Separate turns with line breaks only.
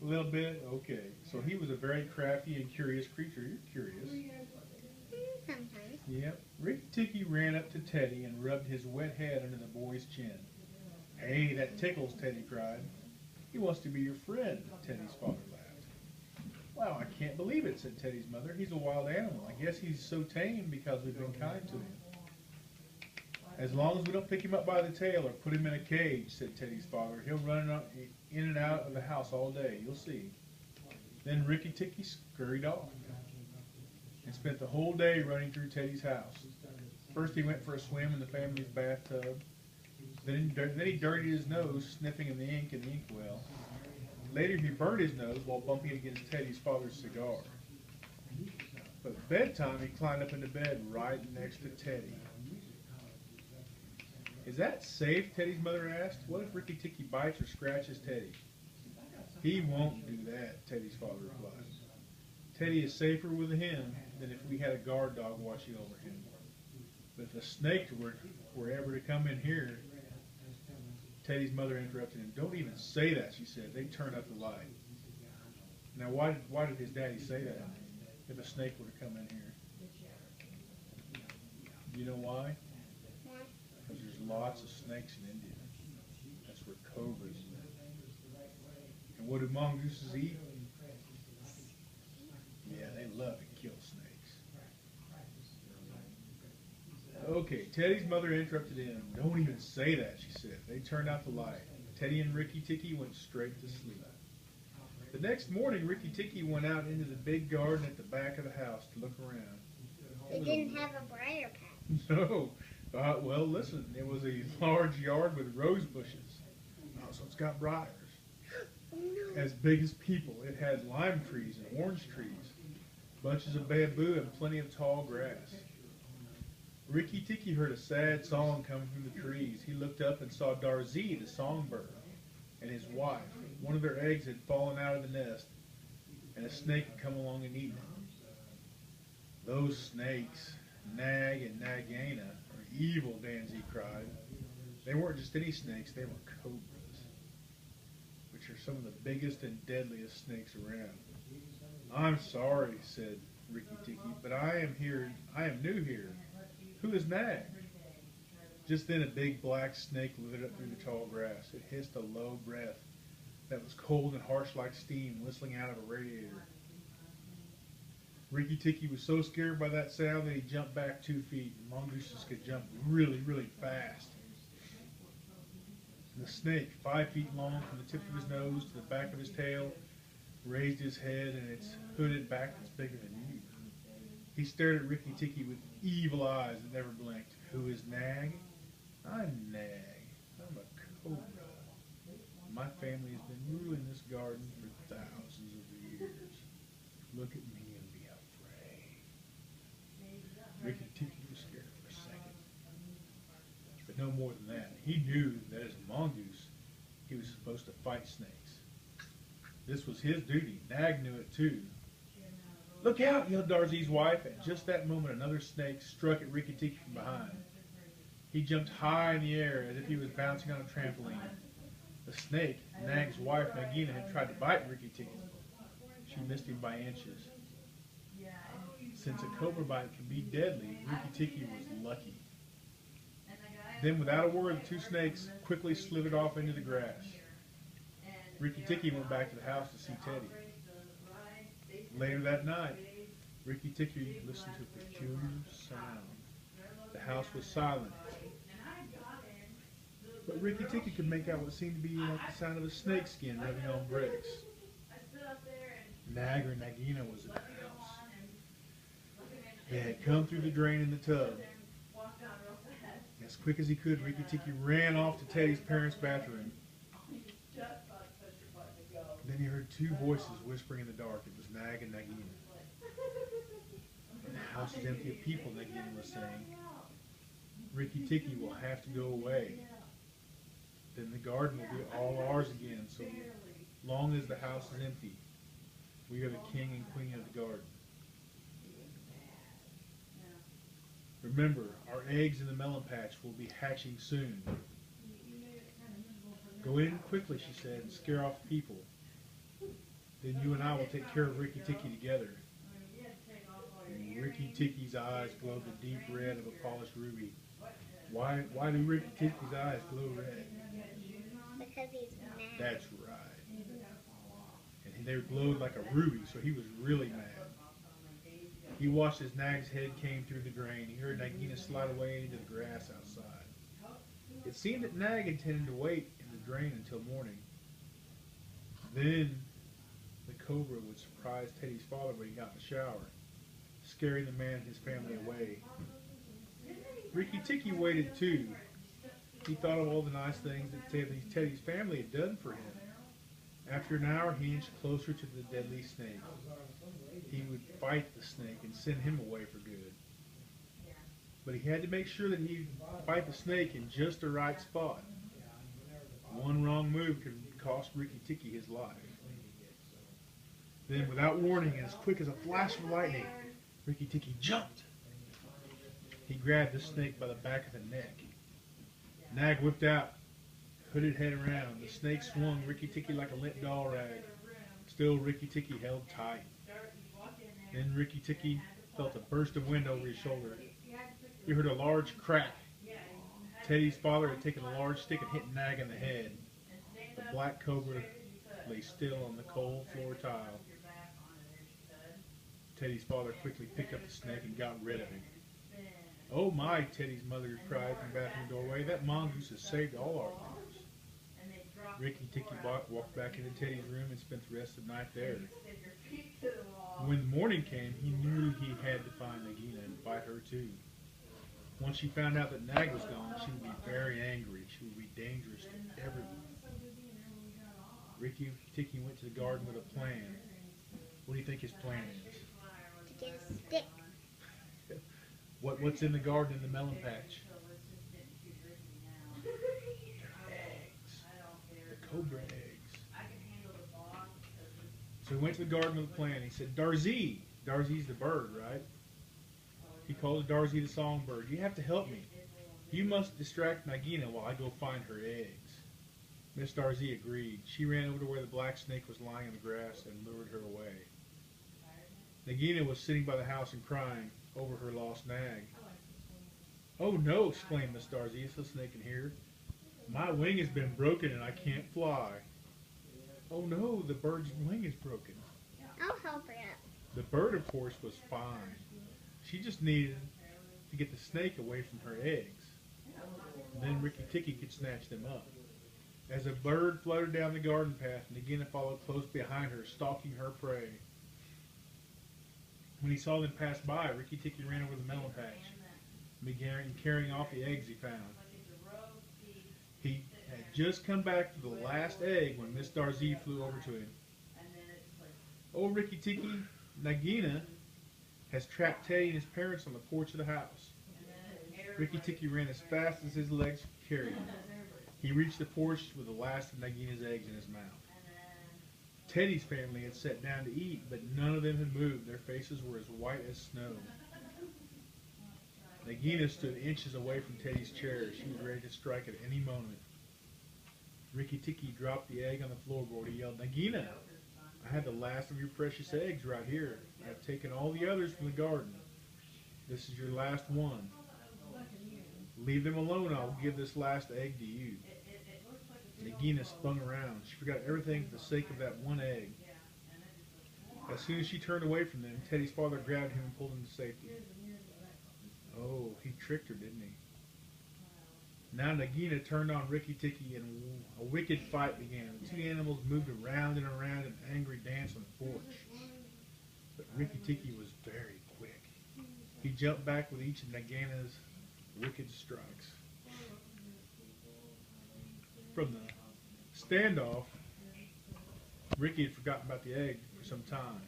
A little bit? Okay. So he was a very crafty and curious creature. You're curious.
Sometimes.
Yep. Ricky Ticky ran up to Teddy and rubbed his wet head under the boy's chin. Hey, that tickles, Teddy cried. He wants to be your friend, Teddy's father laughed. Wow, I can't believe it, said Teddy's mother. He's a wild animal. I guess he's so tame because we've been kind to him. As long as we don't pick him up by the tail or put him in a cage, said Teddy's father, he'll run in and out of the house all day. You'll see. Then Ricky Ticky scurried off and spent the whole day running through Teddy's house. First he went for a swim in the family's bathtub. Then he dirtied his nose, sniffing in the ink in the inkwell. Later he burned his nose while bumping against Teddy's father's cigar. But at bedtime he climbed up into bed right next to Teddy. Is that safe? Teddy's mother asked. What if Ricky Ticky bites or scratches Teddy? He won't do that, Teddy's father replied. Teddy is safer with him than if we had a guard dog watching over him. But if a snake were ever to come in here, Teddy's mother interrupted him. Don't even say that, she said. They turn up the light. Now, why did his daddy say that if a snake were to come in here? You know why? Because there's lots of snakes in India. That's where cobras live. And what do mongooses eat? Yeah, they love to kill snakes. Okay, Teddy's mother interrupted him. Don't even say that, she said. They turned out the light. Teddy and Ricky Ticky went straight to sleep. The next morning, Ricky Ticky went out into the big garden at the back of the house to look around.
They didn't have a briar patch.
No. Well, listen, it was a large yard with rose bushes. Oh, so it's got briars.
Oh, no.
As big as people. It had lime trees and orange trees, bunches of bamboo, and plenty of tall grass. Ricky Ticky heard a sad song coming from the trees. He looked up and saw Darzee, the songbird, and his wife. One of their eggs had fallen out of the nest, and a snake had come along and eaten it. Those snakes, Nag and Nagaina, are evil, Darzee cried. They weren't just any snakes, they were cobras, which are some of the biggest and deadliest snakes around. I'm sorry, said Ricky Ticky, but I am new here. Who is Nag? Just then a big black snake lifted up through the tall grass. It hissed a low breath that was cold and harsh like steam whistling out of a radiator. Ricky Ticky was so scared by that sound that he jumped back 2 feet. Mongooses could jump really, really fast. The snake, 5 feet long from the tip of his nose to the back of his tail, raised his head and its hooded back was bigger than you. He stared at Ricky Ticky with evil eyes that never blinked. Who is Nag? I'm Nag. I'm a cobra. My family has been ruling this garden for thousands of years. Look at me and be afraid. Ricky Ticky was scared for a second. But no more than that. He knew that as a mongoose, he was supposed to fight snakes. This was his duty. Nag knew it too. Look out, yelled Darzee's wife. At just that moment, another snake struck at Ricky Ticky from behind. He jumped high in the air as if he was bouncing on a trampoline. The snake, Nag's wife, Nagina, had tried to bite Ricky Ticky. She missed him by inches. Since a cobra bite can be deadly, Ricky Ticky was lucky. Then, without a word, the two snakes quickly slithered off into the grass. Ricky Ticky went back to the house to see Teddy. Later that night, Ricky Ticky listened to a peculiar sound. The house was silent, but Ricky Ticky could make out what seemed to be like the sound of a snake skin rubbing on bricks. Nag or Nagina was in the house. They had come through the drain in the tub. As quick as he could, Ricky Ticky ran off to Teddy's parents' bathroom. Then he heard two voices whispering in the dark. It was Nag and Nagina. The house is empty of people, Nagina was saying. Ricky Ticky will have to go away. Then the garden will be all ours again, so long as the house is empty. We are the king and queen of the garden. Remember, our eggs in the melon patch will be hatching soon. Go in quickly, she said, and scare off the people. then you and I will take care of Ricky Ticky together. And Ricky Ticky's eyes glowed the deep red of a polished ruby. Why do Ricky Ticky's eyes glow red?
Because he's mad.
That's right. And they glowed like a ruby, so he was really mad. He watched as Nag's head came through the drain. He heard Nagina slide away into the grass outside. It seemed that Nag intended to wait in the drain until morning. Then the cobra would surprise Teddy's father when he got in the shower, scaring the man and his family away. Ricky Ticky waited too. He thought of all the nice things that Teddy's family had done for him. After an hour, he inched closer to the deadly snake. He would fight the snake and send him away for good. But he had to make sure that he'd fight the snake in just the right spot. One wrong move could cost Ricky Ticky his life. Then, without warning, and as quick as a flash of lightning, Ricky Ticky jumped. He grabbed the snake by the back of the neck. Nag whipped out, hooded head around. The snake swung Ricky Ticky like a limp doll rag. Still, Ricky Ticky held tight. Then Ricky Ticky felt a burst of wind over his shoulder. He heard a large crack. Teddy's father had taken a large stick and hit Nag in the head. The black cobra lay still on the cold floor tile. Teddy's father quickly picked up the snake and got rid of him. "Oh my," Teddy's mother cried from the bathroom doorway. "That mongoose has saved all our lives." Ricky Ticky walked back into Teddy's room and spent the rest of the night there. When the morning came, he knew he had to find Nagina and fight her too. Once she found out that Nag was gone, she would be very angry. She would be dangerous to everyone. Ricky Ticky went to the garden with a plan. What do you think his plan is?
To get a stick.
What's in the garden in the melon patch? They're eggs. The cobra eggs. So he went to the garden with a plan. He said, "Darzee." Darzee's the bird, right? He called Darzee the songbird. "You have to help me. You must distract Nagina while I go find her eggs." Miss Darzee agreed. She ran over to where the black snake was lying in the grass and lured her away. Nagina was sitting by the house and crying over her lost Nag. "Oh no," exclaimed Miss Darzee, so the snake can hear. "My wing has been broken and I can't fly." "Oh no, the bird's wing is broken."
I'll help her up.
The bird, of course, was fine. She just needed to get the snake away from her eggs. And then Ricky Ticky could snatch them up. As a bird fluttered down the garden path, Nagina followed close behind her, stalking her prey. When he saw them pass by, Ricky Ticky ran over the melon patch and began carrying off the eggs he found. He had just come back to the last egg when Miss Darzee flew over to him. "Oh, Ricky Ticky, Nagina has trapped Teddy and his parents on the porch of the house." Ricky Ticky ran as fast as his legs could carry him. He reached the porch with the last of Nagina's eggs in his mouth. Teddy's family had sat down to eat, but none of them had moved. Their faces were as white as snow. Nagina stood inches away from Teddy's chair. She was ready to strike at any moment. Ricky Ticky dropped the egg on the floorboard. He yelled, "Nagina, I had the last of your precious eggs right here. I have taken all the others from the garden. This is your last one. Leave them alone. I'll give this last egg to you." Nagina spun around. She forgot everything for the sake of that one egg. As soon as she turned away from them, Teddy's father grabbed him and pulled him to safety. Oh, he tricked her, didn't he? Now Nagina turned on Ricky Ticky and a wicked fight began. The two animals moved around and around in an angry dance on the porch. But Ricky Ticky was very quick. He jumped back with each of Nagina's wicked strikes. From the standoff, Ricky had forgotten about the egg for some time.